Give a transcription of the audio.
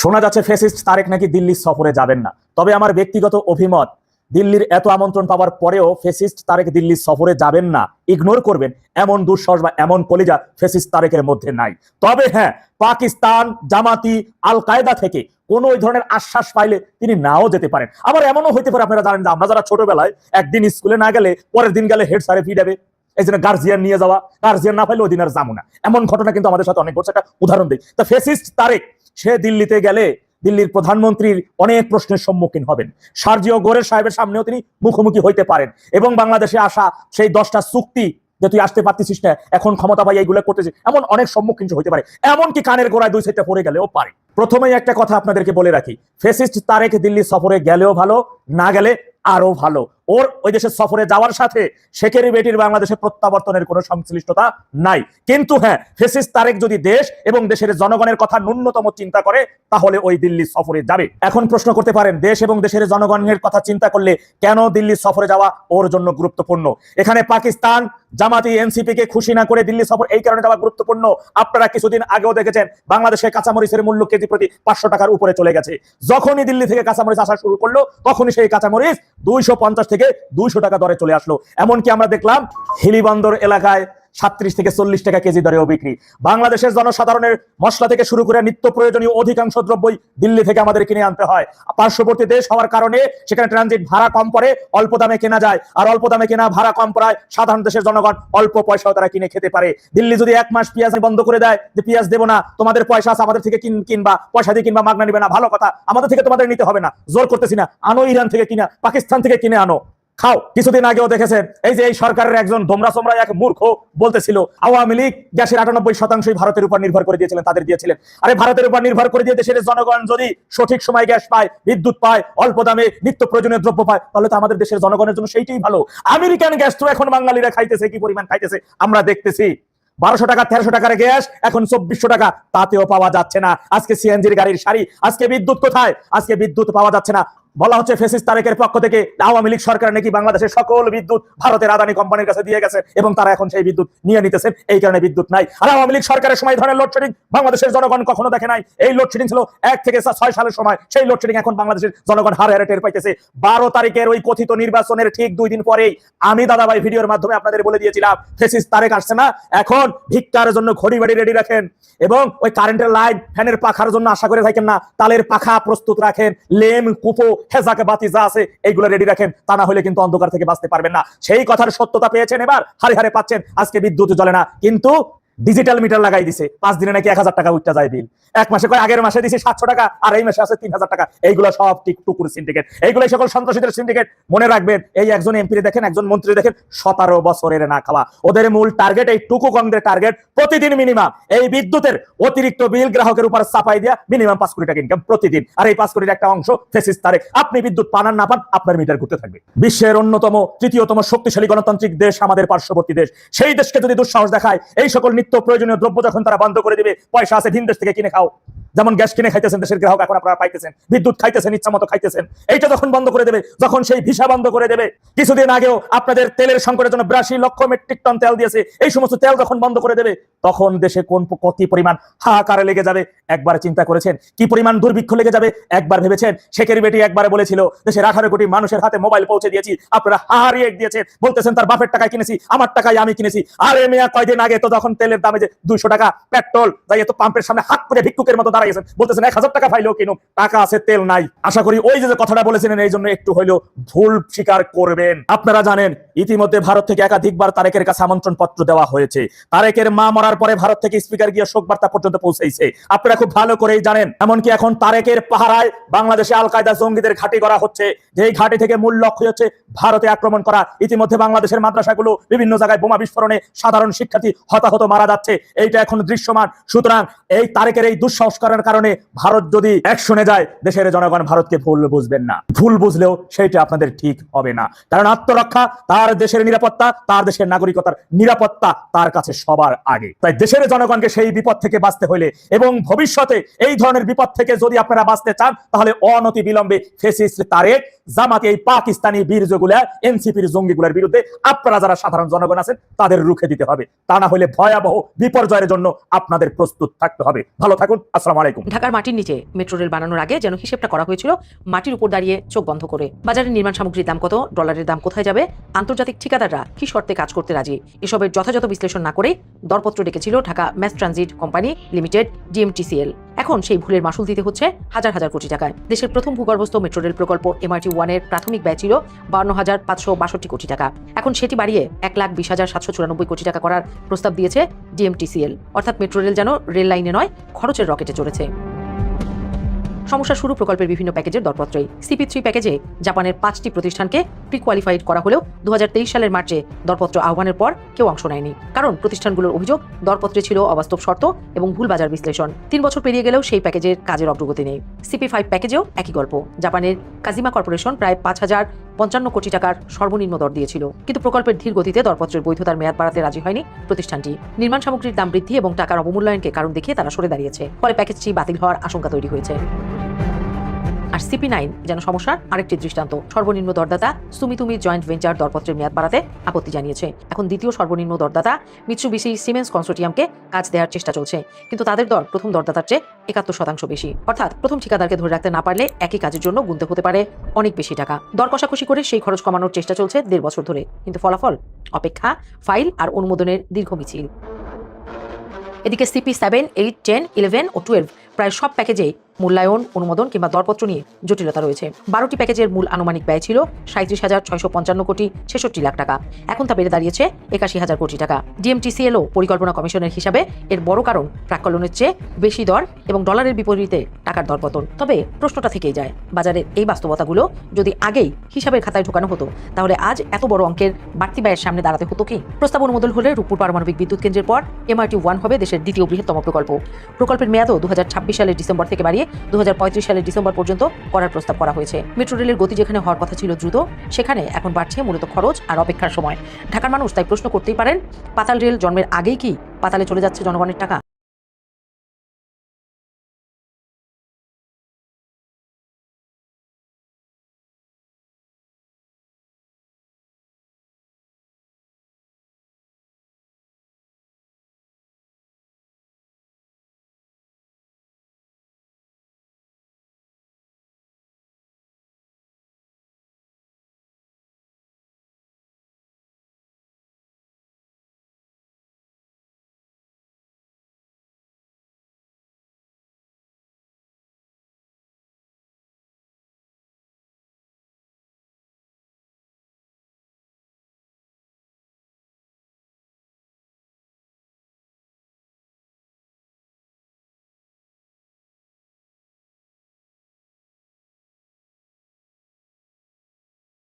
শোনা যাচ্ছে ফ্যাসিস্ট তারেক নাকি দিল্লি সফরে যাবেন না। তবে আমার ব্যক্তিগত অভিমত, দিল্লির এত আমন্ত্রণ পাওয়ার পরেও ফ্যাসিস্ট তারেক দিল্লি সফরে যাবেন না, ইগনোর করবেন, এমন দুঃসাহস বা এমন কলিজা ফ্যাসিস্ট তারেকের মধ্যে নাই। তবে হ্যাঁ, পাকিস্তান, জামাতি, আল কায়দা থেকে কোন ওই ধরনের আশ্বাস পাইলে তিনি নাও যেতে পারেন। আবার এমনও হইতে পারে, আপনারা জানেন যে আমরা যারা ছোটবেলায় একদিন স্কুলে না গেলে পরের দিন গেলে হেড স্যারে পিটাবে, এই জন্য গার্জিয়ান নিয়ে যাওয়া, গার্জিয়ান না পাইলে ওই দিন আর যাবো না, এমন ঘটনা কিন্তু আমাদের সাথে অনেক ঘটছে। একটা উদাহরণ দিই, তা ফ্যাসিস্ট তারেক সে দিল্লিতে গেলে দিল্লির প্রধানমন্ত্রীর অনেক প্রশ্নের সম্মুখীন হবেন। সার্জিও গোরের সাহেবের সামনেও তিনি মুখোমুখি হইতে পারেন এবং বাংলাদেশে আসা সেই 10টা চুক্তি যে তুই আসতে পারতেছিস না, এখন ক্ষমতা পাই এইগুলো করতেছিস, এমন অনেক সম্মুখীন হইতে পারে, এমনকি কানের গোড়ায় 2 সাইডটা পড়ে গেলেও পারে। প্রথমেই একটা কথা আপনাদেরকে বলে রাখি, ফ্যাসিস্ট তারেক দিল্লি সফরে গেলেও ভালো, না গেলে আরো ভালো। ওর ওই দেশের সফরে যাওয়ার সাথে শেখের বেটির বাংলাদেশে প্রত্যাবর্তনের কোনো সংশ্লিষ্টতা নাই। কিন্তু হ্যাঁ, ফ্যাসিস্ট তারেক যদি দেশ এবং দেশের জনগণের কথা ন্যূনতম চিন্তা করে তাহলে ওই দিল্লি সফরে যাবে। এখন প্রশ্ন করতে পারেন, দেশ এবং দেশের জনগণের কথা চিন্তা করলে কেন দিল্লি সফরে যাওয়া ওর জন্য গুরুত্বপূর্ণ? এখানে পাকিস্তান, জামাতি, এনসিপি কে খুশি না করে দিল্লি সফর এই কারণে যাওয়া গুরুত্বপূর্ণ। আপনারা কিছুদিন আগেও দেখেছেন বাংলাদেশে কাঁচামরিচের মূল্য কেজি প্রতি 500 টাকার উপরে চলে গেছে। যখনই দিল্লি থেকে কাঁচামরিচ আসা শুরু করলো তখনই সেই কাঁচামরিচ 250 থেকে 200 টাকা দরে চলে আসলো। এমনকি আমরা দেখলাম হিলিবন্দর এলাকায় 37 থেকে 40 টাকা কেজি দরেও বিক্রি। বাংলাদেশের জনসাধারণের মশলা থেকে শুরু করে নিত্য প্রয়োজনীয় অধিকাংশ দ্রব্যই দিল্লি থেকে আমাদের কিনে আনতে হয়। পার্শ্ববর্তী দেশ হওয়ার কারণে সেখানে ট্রানজিট ভাড়া কম পড়ে, অল্প দামে কেনা যায়, আর অল্প দামে কেনা ভাড়া কম পড়ায় সাধারণ দেশের জনগণ অল্প পয়সাও তারা কিনে খেতে পারে। দিল্লি যদি 1 মাস পেঁয়াজ বন্ধ করে দেয় যে পেঁয়াজ দেবো না, তোমাদের পয়সা আছে আমাদের থেকে কিনবা, পয়সা দিয়ে কিনবা, মাগনা নিবে না, ভালো কথা, আমাদের থেকে তোমাদের নিতে হবে না, জোর করতেছি না, আনো ইরান থেকে কিনা, পাকিস্তান থেকে কিনে আনো, খাও। কিছুদিন আগেও দেখেছেন এই যে এই সরকারের একজন ধোমরা সোমরা এক মূর্খ বলতেছিল আওয়ামী লীগ গ্যাসের 98% ভারতের উপর নির্ভর করে দিয়েছিলেন, তাদের দিয়েছিলেন। আরে ভারতের উপর নির্ভর করে দিয়ে দেশের জনগণ যদি সঠিক সময় গ্যাস পায়, বিদ্যুৎ পায়, অল্প দামে নিত্য প্রয়োজনীয় দ্রব্য পায়, তাহলে তো আমাদের দেশের জনগণের জন্য সেইটাই ভালো। আমেরিকান গ্যাস তো এখন বাঙালিরা খাইতেছে, কি পরিমাণ খাইতেছে আমরা দেখতেছি। 1200 টাকা 1300 টাকার গ্যাস এখন 2400 টাকা, তাতেও পাওয়া যাচ্ছে না। আজকে সিএনজির গাড়ির সারি, আজকে বিদ্যুৎ কোথায়? আজকে বিদ্যুৎ পাওয়া যাচ্ছে না। বলা হচ্ছে ফ্যাসিস্ট তারেকের পক্ষ থেকে আওয়ামী লীগ সরকার নাকি বাংলাদেশের সকল বিদ্যুৎ ভারতের আদানি কোম্পানির কাছে দিয়ে গেছে এবং তারা এখন সেই বিদ্যুৎ নিয়ে নিতেছেন, এই কারণে বিদ্যুৎ নাই। আর আওয়ামী লীগ সরকারের সময় ধরনের লোডশেডিং বাংলাদেশের জনগণ কখনো দেখে নাই। এই লোডশেডিং ছিল 1 থেকে 6 সালের সময়, সেই লোডশেডিং এখন বাংলাদেশের জনগণ হারে হারে টের পাইতেছে। 12 তারিখের ওই কথিত নির্বাচনের ঠিক 2 দিন পরেই আমি দাদাভাই ভিডিওর মাধ্যমে আপনাদের বলে দিয়েছিলাম ফ্যাসিস্ট তারেক আসছে না, এখন ভিক্ষার জন্য ঘড়ি বাড়ি রেডি রাখেন এবং ওই কারেন্টের লাইন ফ্যানের পাখার জন্য আশা করে থাকেন না, তালের পাখা প্রস্তুত রাখেন, লেম কুপো হেজাকে বাতি আছে এইগুলো রেডি রাখেন, তা না হলে কিন্তু অন্ধকার থেকে বাঁচতে পারবেন না। সেই কথার সত্যতা পেয়েছেন, এবার হারে হারে পাচ্ছেন। আজকে বিদ্যুৎ জ্বলে না, কিন্তু ডিজিটাল মিটার লাগাই দিছে, 5 দিনে নাকি 1000 টাকা উঠতে যায় বিল। 1 মাসে কয় আগের মাসে দিছে 700 টাকা আর এই মাসে আছে 3000 টাকা। এইগুলো সব টিকটুকুর সিন্ডিকেট, এইগুলো সকল সন্ত্রাসীদের সিন্ডিকেট। মনে রাখবেন, এই একজন এমপি দেখেন, একজন মন্ত্রী দেখেন, 17 বছরের না খাওয়া। ওদের মূল টার্গেট এই টুকু কংগ্রেস টার্গেট প্রতিদিন মিনিমাম এই বিদ্যুতের অতিরিক্ত বিল গ্রাহকের উপর চাপাই দিয়া মিনিমাম 5 কোটি টাকা ইনকাম প্রতিদিন। আর এই 5 কোটির একটা অংশ ফ্যাসিস্ট তারেক। আপনি বিদ্যুৎ পান আর না পান, আপনার মিটার ঘুরতে থাকবে। বিশ্বের অন্যতম তৃতীয়তম শক্তিশালী গণতান্ত্রিক দেশ আমাদের পার্শ্ববর্তী দেশ, সেই দেশকে যদি দুঃসাহস দেখায় এই সকল নিত্য প্রয়োজনীয় দ্রব্য যখন তারা বন্ধ করে দিবে, পয়সা আছে ভিন দেশ থেকে কিনে খাও, যেমন গ্যাস কিনে খাইতেছেন দেশের গ্রাহক, এখন আপনারা পাইতেছেন, বিদ্যুৎ খাইতেছেন, ইচ্ছা মতো খাইতেছেন, এইটা যখন বন্ধ করে দেবে, যখন সেই ভিসা বন্ধ করে দেবে, কিছুদিন আগেও আপনাদের তেলের সংকটের জন্য 82 লক্ষ মেট্রিক টন তেল দিয়েছে, এই সমস্ত তেল যখন বন্ধ করে দেবে তখন দেশে কত পরিমাণ হাহাকারে লেগে যাবে একবার চিন্তা করেছেন? কি পরিমাণ দুর্ভিক্ষ লেগে যাবে একবার ভেবেছেন? শেখের বেটি একবারে বলেছিল দেশের 18 কোটি মানুষের হাতে মোবাইল পৌঁছে দিয়েছি, আপনারা হারিয়ে দিয়েছেন, বলতেছেন তার বাপের টাকায় কিনেছি, আমার টাকায় আমি কিনেছি। আরে মিয়া, কয়দিন আগে তো যখন তেলের দামে যে 200 টাকা পেট্রোল যাই, তো পাম্পের সামনে হাত করে ভিক্ষুকের মতো দাঁড়িয়েছেন, বলতেছেন 1000 টাকা পাইলেও কিনুক, টাকা আছে তেল নাই। আশা করি ওই যে কথাটা বলেছিলেন এই জন্য একটু হইলেও ভুল স্বীকার করবেন। আপনারা জানেন ইতিমধ্যে ভারত থেকে একাধিকবার তারেকের কাছে আমন্ত্রণ পত্র দেওয়া হয়েছে। তারেকের মা মরার পরে ভারত থেকে স্পিকার গিয়ে শোক বার্তা পর্যন্ত পৌঁছেছে, আপনারা খুব ভালো করেই জানেন। এমনকি এখন তারেকের পাহারায় বাংলাদেশে আল কায়দা জঙ্গিদের ঘাঁটি করা হচ্ছে, যেই ঘাঁটি থেকে মূল লক্ষ্য হচ্ছে ভারতে আক্রমণ করা। ইতিমধ্যে বাংলাদেশের মাদ্রাসাগুলো বিভিন্ন জায়গায় বোমা বিস্ফোরণে সাধারণ শিক্ষার্থী হতাহত মারা যাচ্ছে, এইটা এখন দৃশ্যমান। সুতরাং এই তারেকের এই দুঃসংস্কারের কারণে ভারত যদি অ্যাকশনে যায়, দেশের জনগণ ভারতকে ভুল বুঝবেন না, ভুল বুঝলেও সেটা আপনাদের ঠিক হবে না। কারণ আত্মরক্ষা, তার দেশের নিরাপত্তা, তার দেশের নাগরিকতার নিরাপত্তা তার কাছে সবার আগে। তাই দেশের জনগণকে সেই বিপদ থেকে বাঁচতে হইলে এবং ভবিষ্যতে এই ধরনের বিপদ থেকে যদি আপনারা বাঁচতে চান, তাহলে অনতি বিলম্বে ফ্যাসিস্ট তারেক, জামাতি, এই পাকিস্তানি বীরজগুলা, এনসিপির জঙ্গিগুলোর বিরুদ্ধে আপনারা যারা সাধারণ জনগণ আছেন তাদের রুখে দিতে হবে। তা না হলে ভয়াবহ বিপর্যয়ের জন্য আপনাদের প্রস্তুত থাকতে হবে। ভালো থাকুন। আসসালামু আলাইকুম। আলাইকুম। ঢাকার মাটির নিচে মেট্রো রেল বানানোর আগে যেন হিসেবটা করা হয়েছিল মাটির উপর দাঁড়িয়ে চোখ বন্ধ করে। বাজারের নির্মাণ সামগ্রীর দাম কত, ডলারের দাম কোথায় যাবে, আন্তর্জাতিক ঠিকাদাররা কি শর্তে কাজ করতে রাজি, এসবের যথাযথ বিশ্লেষণ না করে দরপত্র ডেকেছিল Dhaka mass transit company limited DMTCL। এখন সেই ভুলের মাসুল দিতে হচ্ছে হাজার হাজার কোটি টাকায়। দেশের প্রথম ভূগর্ভস্থ মেট্রো রেল প্রকল্প MRT-1 এর প্রাথমিক ব্যয় ছিল 52,562 কোটি টাকা। এখন সেটি বাড়িয়ে 1,20,794 কোটি টাকা করার প্রস্তাব দিয়েছে DMTCL। অর্থাৎ মেট্রো রেল যেন রেল লাইনে নয়, খরচের রকেটে চড়েছে। সমস্যা শুরু প্রকল্পের বিভিন্ন প্যাকেজের দরপত্রেই। CP3 প্যাকেজে জাপানের 5টি প্রতিষ্ঠানকে প্রি কোয়ালিফাইড করা হলেও 2023 সালের মার্চে দরপত্র আহ্বানের পর কেউ অংশ নেয়নি। কারণ প্রতিষ্ঠানগুলোর অভিযোগ দরপত্রে ছিল অবাস্তব শর্ত এবং ভুল বাজার বিশ্লেষণ। 3 বছর পেরিয়ে গেলেও সেই প্যাকেজের কাজের অগ্রগতি নেই। CP5 প্যাকেজেও একই গল্প। জাপানের কাজিমা কর্পোরেশন প্রায় 5,055 কোটি টাকার সর্বনিম্ন দর দিয়েছিল, কিন্তু প্রকল্পের ধীর গতিতে দরপত্রের বৈধতার মেয়াদ বাড়াতে রাজি হয়নি প্রতিষ্ঠানটি। নির্মাণ সামগ্রীর দাম বৃদ্ধি এবং টাকার অবমূল্যায়নকে কারণ দেখিয়ে তারা সরে দাঁড়িয়েছে। ফলে প্যাকেজটি বাতিল হওয়ার আশঙ্কা তৈরি হয়েছে। আর CP9 যেন সমস্যার আরেকটি দৃষ্টান্ত। সর্বনিম্ন দরদাতা সুমিতুমি জয়েন্ট ভেঞ্চার দরপত্রের মেয়াদ বাড়াতে আপত্তি জানিয়েছে। এখন দ্বিতীয় সর্বনিম্ন দরদাতা মিৎসুবিশি সিমেন্স কনসোর্টিয়ামকে কাজ দেওয়ার চেষ্টা চলছে, কিন্তু তাদের দর প্রথম দরদাতার চেয়ে 71% বেশি। অর্থাৎ প্রথম ঠিকাদারকে ধরে রাখতে না পারলে একই কাজের জন্য গুনতে হতে পারে অনেক বেশি টাকা। দর কষাকষি করে সেই খরচ কমানোর চেষ্টা চলছে 1.5 বছর ধরে, কিন্তু ফলাফল অপেক্ষা, ফাইল আর অনুমোদনের দীর্ঘ মিছিল। এদিকে CP7, 8, 10, 11 ও 12 প্রায় সব প্যাকেজেই মূল্যায়ন, অনুমোদন কিংবা দরপত্র নিয়ে জটিলতা রয়েছে। 12টি প্যাকেজের মূল আনুমানিক ব্যয় ছিল 37,655 কোটি 66 লাখ টাকা। এখন তা বেড়ে দাঁড়িয়েছে 81,000 কোটি টাকা। DMTCL ও পরিকল্পনা কমিশনের হিসাবে এর বড় কারণ প্রাক্কলনের চেয়ে বেশি দর এবং ডলারের বিপরীতে টাকার দরপতন। তবে প্রশ্নটা থেকেই যায়, বাজারের এই বাস্তবতাগুলো যদি আগেই হিসাবের খাতায় ঢোকানো হতো, তাহলে আজ এত বড় অঙ্কের বাড়তি ব্যয়ের সামনে দাঁড়াতে হতো কি? প্রস্তাব অনুমোদন হলে রূপপুর পারমাণবিক বিদ্যুৎ কেন্দ্রের পর MRT-1 হবে দেশের দ্বিতীয় বৃহত্তম প্রকল্প। প্রকল্পের মেয়াদও 2026 সালের ডিসেম্বর থেকে বাড়িয়ে 2035 সালের ডিসেম্বর পর্যন্ত করার প্রস্তাব করা হয়েছে। মেট্রো রেলের গতি যেখানে হওয়ার কথা ছিল দ্রুত, সেখানে এখন বাড়ছে মূলত খরচ আর অপেক্ষার সময়। ঢাকার মানুষ তাই প্রশ্ন করতেই পারেন, পাতাল রেল জন্মের আগেই কি পাতালে চলে যাচ্ছে জনগণের টাকা?